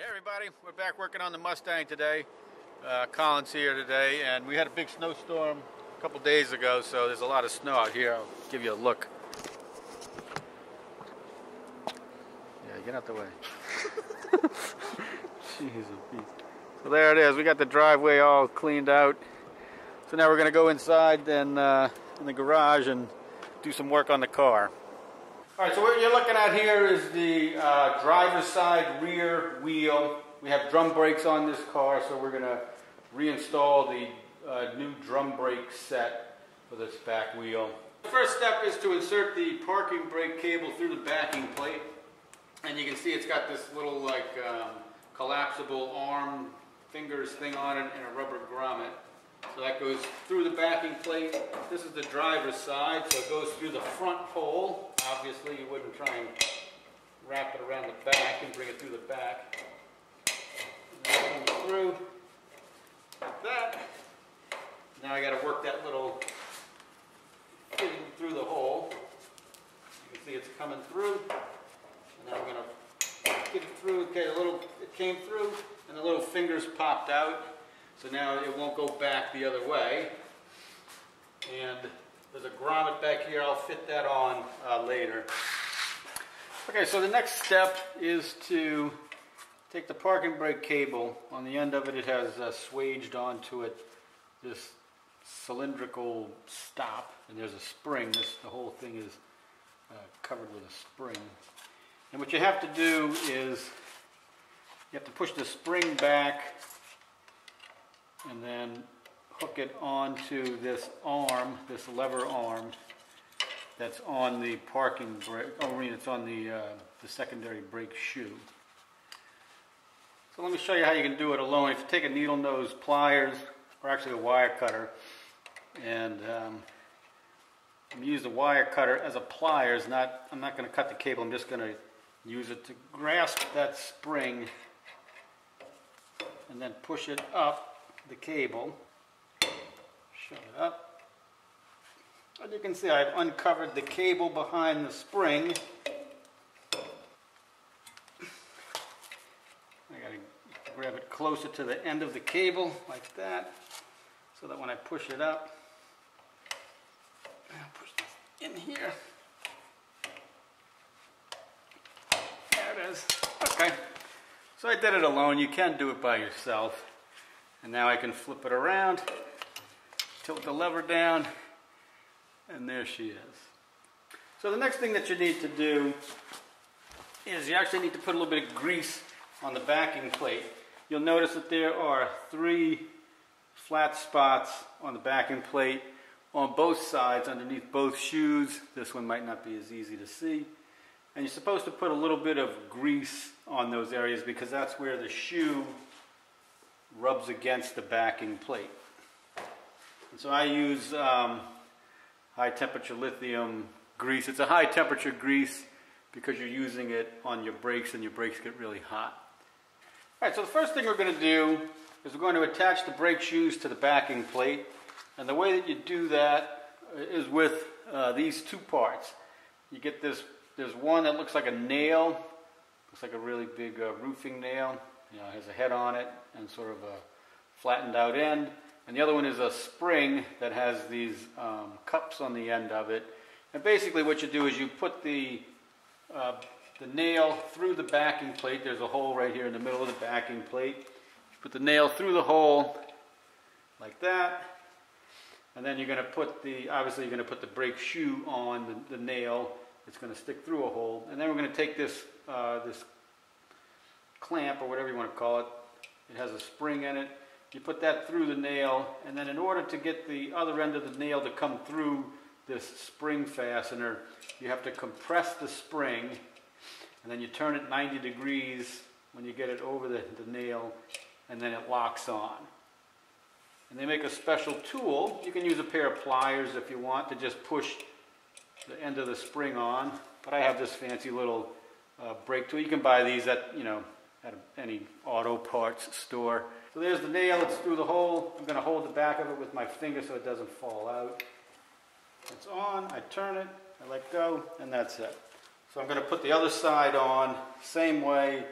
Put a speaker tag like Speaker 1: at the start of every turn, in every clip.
Speaker 1: Hey everybody, we're back working on the Mustang today. Colin's here today, and we had a big snowstorm a couple days ago, so there's a lot of snow out here. I'll give you a look. Yeah, get out the way. Jeez, so there it is. We got the driveway all cleaned out. So now we're going to go inside and in the garage and do some work on the car. Alright, so what you're looking at here is the driver's side rear wheel. We have drum brakes on this car, so we're going to reinstall the new drum brake set for this back wheel. The first step is to insert the parking brake cable through the backing plate. And you can see it's got this little like collapsible arm fingers thing on it and a rubber grommet. So that goes through the backing plate. This is the driver's side, so it goes through the front hole. Obviously, you wouldn't try and wrap it around the back and bring it through the back. And then it comes through like that. Now I got to work that little fitting through the hole. You can see it's coming through. And now I'm going to get it through. Okay, it came through, and the little fingers popped out. So now it won't go back the other way. And there's a grommet back here. I'll fit that on later. Okay, so the next step is to take the parking brake cable. On the end of it, it has swaged onto it this cylindrical stop, and there's a spring. The whole thing is covered with a spring. And what you have to do is you have to push the spring back and then hook it onto this arm, this lever arm that's on the parking brake. Oh, I mean, it's on the secondary brake shoe. So let me show you how you can do it alone. If you take a needle nose pliers, or actually a wire cutter, and use the wire cutter as a pliers. I'm not going to cut the cable. I'm just going to use it to grasp that spring and then push it up the cable. Shove it up. As you can see, I've uncovered the cable behind the spring. I got to grab it closer to the end of the cable like that, so that when I push it up, I'll push this in here. There it is. Okay. So I did it alone. You can do it by yourself. And now I can flip it around, tilt the lever down, and there she is. So the next thing that you need to do is you actually need to put a little bit of grease on the backing plate. You'll notice that there are 3 flat spots on the backing plate on both sides underneath both shoes. This one might not be as easy to see. And you're supposed to put a little bit of grease on those areas because that's where the shoe rubs against the backing plate. And so I use high temperature lithium grease. It's a high temperature grease because you're using it on your brakes and your brakes get really hot. Alright, so the first thing we're going to do is we're going to attach the brake shoes to the backing plate. And the way that you do that is with these 2 parts. You get this, there's one that looks like a nail, looks like a really big roofing nail. You know, it has a head on it and sort of a flattened out end. And the other one is a spring that has these cups on the end of it. And basically what you do is you put the nail through the backing plate. There's a hole right here in the middle of the backing plate. You put the nail through the hole like that. And then you're going to put obviously you're going to put the brake shoe on the nail. It's going to stick through a hole. And then we're going to take this clamp or whatever you want to call it. It has a spring in it. You put that through the nail, and then in order to get the other end of the nail to come through this spring fastener, you have to compress the spring, and then you turn it 90 degrees when you get it over the nail, and then it locks on. And they make a special tool. You can use a pair of pliers if you want to just push the end of the spring on, but I have this fancy little brake tool. You can buy these at, at any auto parts store. So there's the nail, it's through the hole. I'm going to hold the back of it with my finger so it doesn't fall out. It's on, I turn it, I let go, and that's it. So I'm going to put the other side on, same way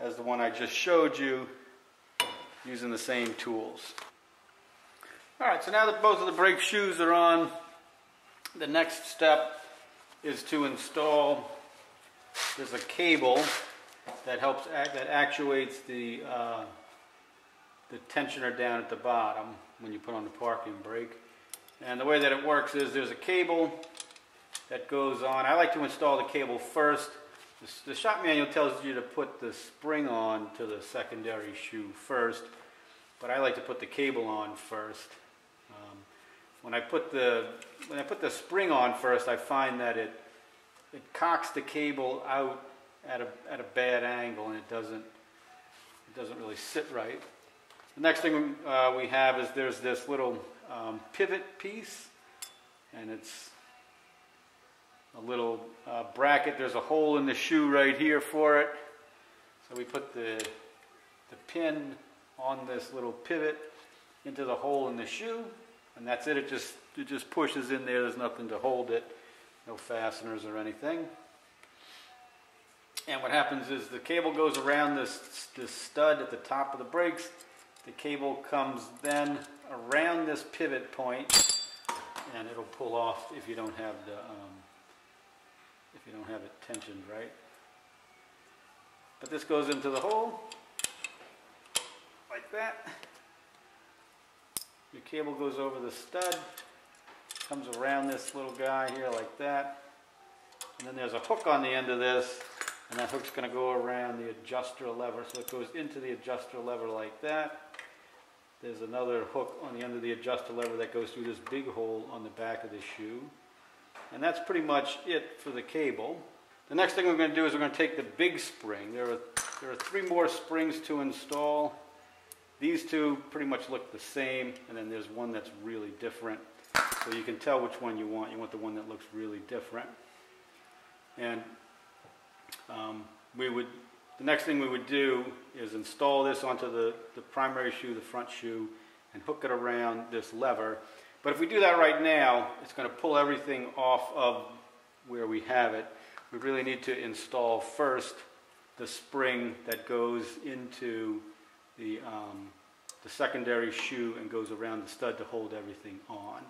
Speaker 1: as the one I just showed you using the same tools. Alright, so now that both of the brake shoes are on, the next step is to install, there's a cable that helps, that actuates the tensioner down at the bottom when you put on the parking brake. And the way that it works is there's a cable that goes on. I like to install the cable first. The shop manual tells you to put the spring on to the secondary shoe first, but I like to put the cable on first. When I put the spring on first, I find that it cocks the cable out at a bad angle, and it doesn't really sit right. The next thing we have is there's this little pivot piece, and it's a little bracket. There's a hole in the shoe right here for it. So we put the pin on this little pivot into the hole in the shoe, and that's it. It just pushes in there. There's nothing to hold it, no fasteners or anything. And what happens is the cable goes around this stud at the top of the brakes. The cable comes then around this pivot point, and it'll pull off if you don't have the it tensioned right. But this goes into the hole like that. Your cable goes over the stud, comes around this little guy here like that, and then there's a hook on the end of this, and that hook's going to go around the adjuster lever, so it goes into the adjuster lever like that. There's another hook on the end of the adjuster lever that goes through this big hole on the back of the shoe, and that's pretty much it for the cable. The next thing we're going to do is we're going to take the big spring. There are 3 more springs to install. These 2 pretty much look the same, and then there's one that's really different. So you can tell which one you want. You want the one that looks really different. And the next thing we would do is install this onto the primary shoe, the front shoe, and hook it around this lever. But if we do that right now, it's going to pull everything off of where we have it. We really need to install first the spring that goes into the secondary shoe and goes around the stud to hold everything on.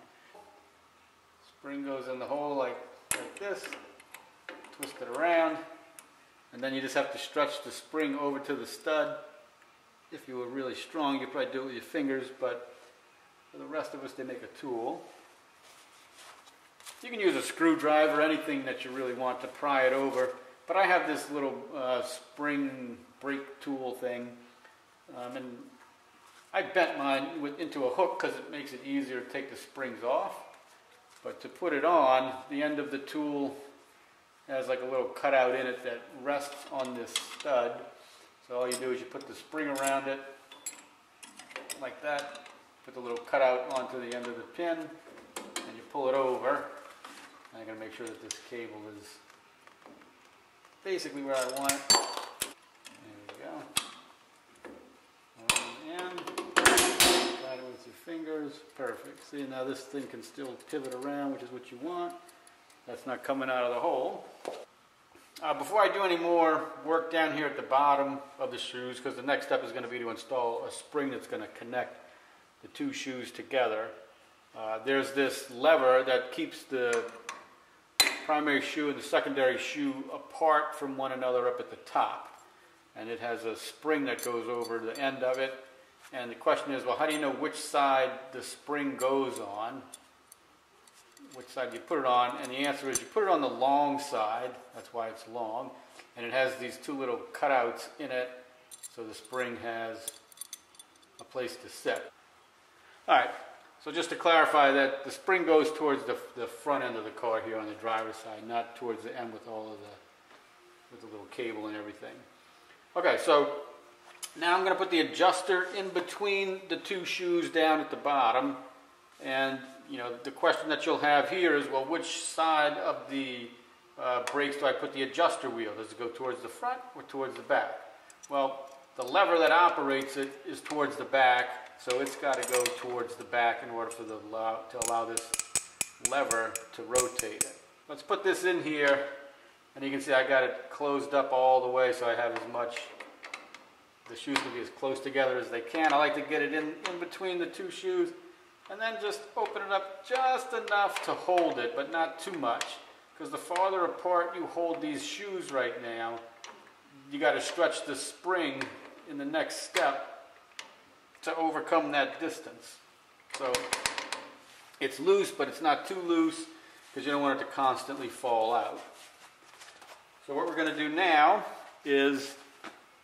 Speaker 1: Spring goes in the hole like this, twist it around, and then you just have to stretch the spring over to the stud. If you were really strong, you'd probably do it with your fingers, but for the rest of us, they make a tool. You can use a screwdriver, anything that you really want to pry it over, but I have this little spring brake tool thing, and I bent mine into a hook because it makes it easier to take the springs off. But to put it on, the end of the tool has like a little cutout in it that rests on this stud. So all you do is you put the spring around it like that, put the little cutout onto the end of the pin, and you pull it over. And I'm going to make sure that this cable is basically where I want it. There we go. Got it with your fingers. Perfect. See, now this thing can still pivot around, which is what you want. That's not coming out of the hole. Before I do any more work down here at the bottom of the shoes, because the next step is going to be to install a spring that's going to connect the 2 shoes together. There's this lever that keeps the primary shoe and the secondary shoe apart from one another up at the top. And it has a spring that goes over the end of it. And the question is, well, how do you know which side the spring goes on? Which side do you put it on? And the answer is you put it on the long side. That's why it's long. And it has these 2 little cutouts in it, so the spring has a place to sit. All right, so just to clarify that the spring goes towards the front end of the car here on the driver's side, not towards the end with all of with the little cable and everything. Okay, so now I'm going to put the adjuster in between the 2 shoes down at the bottom. And you know, the question that you'll have here is, well, which side of the brakes do I put the adjuster wheel? Does it go towards the front or towards the back? Well, the lever that operates it is towards the back, so it's got to go towards the back in order for to allow this lever to rotate it. Let's put this in here, and you can see I got it closed up all the way, so I have as much The shoes can be as close together as they can. I like to get it in between the two shoes and then just open it up just enough to hold it, but not too much. Because the farther apart you hold these shoes right now, you got to stretch the spring in the next step to overcome that distance. So it's loose, but it's not too loose because you don't want it to constantly fall out. So what we're going to do now is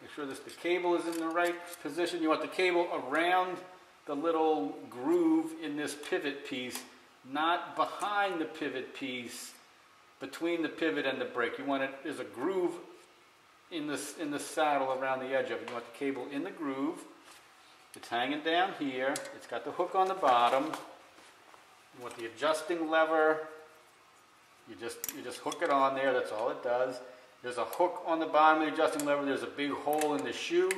Speaker 1: make sure the cable is in the right position. You want the cable around the little groove in this pivot piece, not behind the pivot piece, between the pivot and the brake. You want it, there's a groove in the saddle around the edge of it. You want the cable in the groove. It's hanging down here. It's got the hook on the bottom. You want the adjusting lever. You just hook it on there. That's all it does. There's a hook on the bottom of the adjusting lever. There's a big hole in the shoe.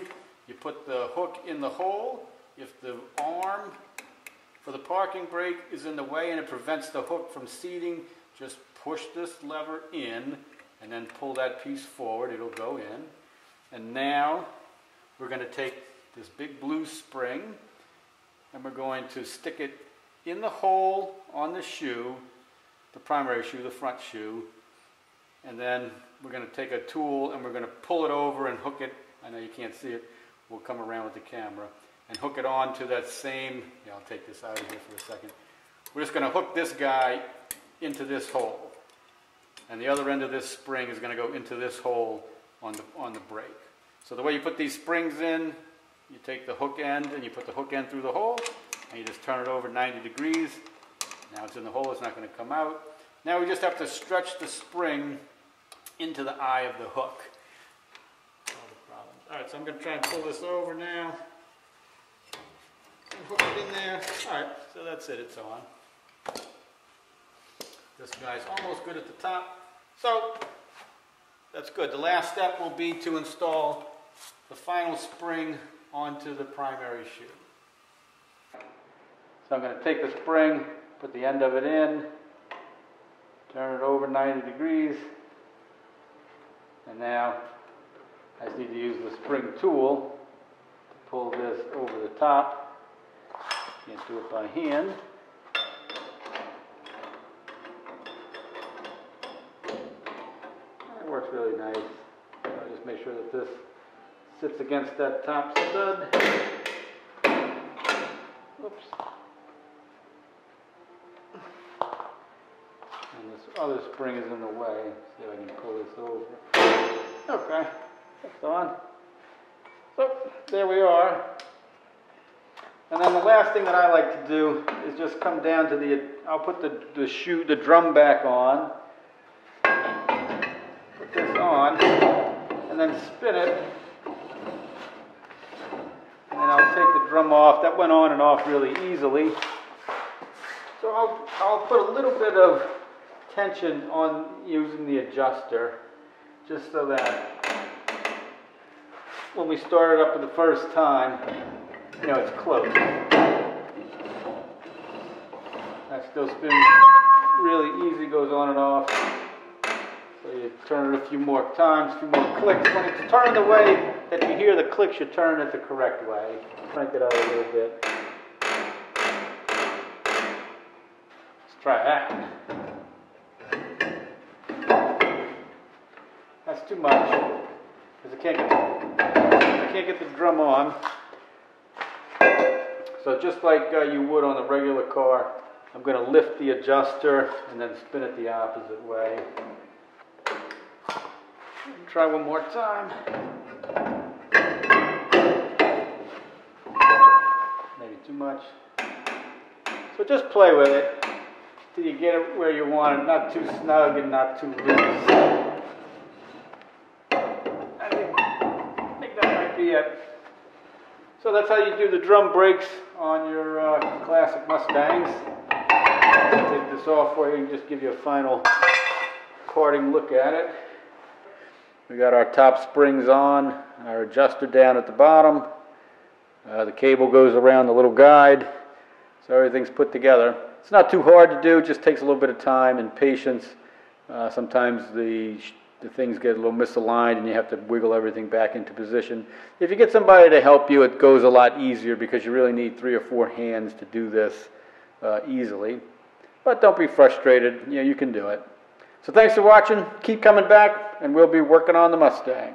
Speaker 1: You put the hook in the hole. If the arm for the parking brake is in the way and it prevents the hook from seating, just push this lever in and then pull that piece forward. It'll go in. And now we're going to take this big blue spring and we're going to stick it in the hole on the shoe, the primary shoe, the front shoe, and then we're going to take a tool and we're going to pull it over and hook it. I know you can't see it. We'll come around with the camera and hook it on to that same, yeah, I'll take this out of here for a second. We're just going to hook this guy into this hole. And the other end of this spring is going to go into this hole on the brake. So the way you put these springs in, you take the hook end and you put the hook end through the hole and you just turn it over 90 degrees. Now it's in the hole, it's not going to come out. Now we just have to stretch the spring into the eye of the hook. All right, so I'm going to try and pull this over now. And hook it in there. All right, so that's it, it's on. This guy's almost good at the top. So that's good. The last step will be to install the final spring onto the primary shoe. So I'm going to take the spring, put the end of it in, turn it over 90 degrees, and now I just need to use the spring tool to pull this over the top. Can't do it by hand. It works really nice. I'll just make sure that this sits against that top stud. Oops. And this other spring is in the way. See if I can pull this over. Okay, that's on. So there we are. And then the last thing that I like to do is just come down to the, I'll put the drum back on. Put this on, and then spin it. And then I'll take the drum off. That went on and off really easily. So I'll put a little bit of tension on using the adjuster, just so that when we start it up for the first time, you know, it's close. That still spins really easy, goes on and off. So you turn it a few more times, a few more clicks. When it's turned the way that you hear the clicks, you turn it the correct way. Crank it out a little bit. Let's try that. That's too much, because I can't get the drum on. So just like you would on a regular car, I'm going to lift the adjuster and then spin it the opposite way. Try one more time. Maybe too much. So just play with it till you get it where you want it, not too snug and not too loose. I think that might be it. So that's how you do the drum brakes on your classic Mustangs. I'll take this off for you and just give you a final parting look at it. We got our top springs on, our adjuster down at the bottom. The cable goes around the little guide, so everything's put together. It's not too hard to do, it just takes a little bit of time and patience. Sometimes the the things get a little misaligned and you have to wiggle everything back into position. If you get somebody to help you, it goes a lot easier because you really need 3 or 4 hands to do this easily. But don't be frustrated, you know, you can do it. So thanks for watching, keep coming back, and we'll be working on the Mustang.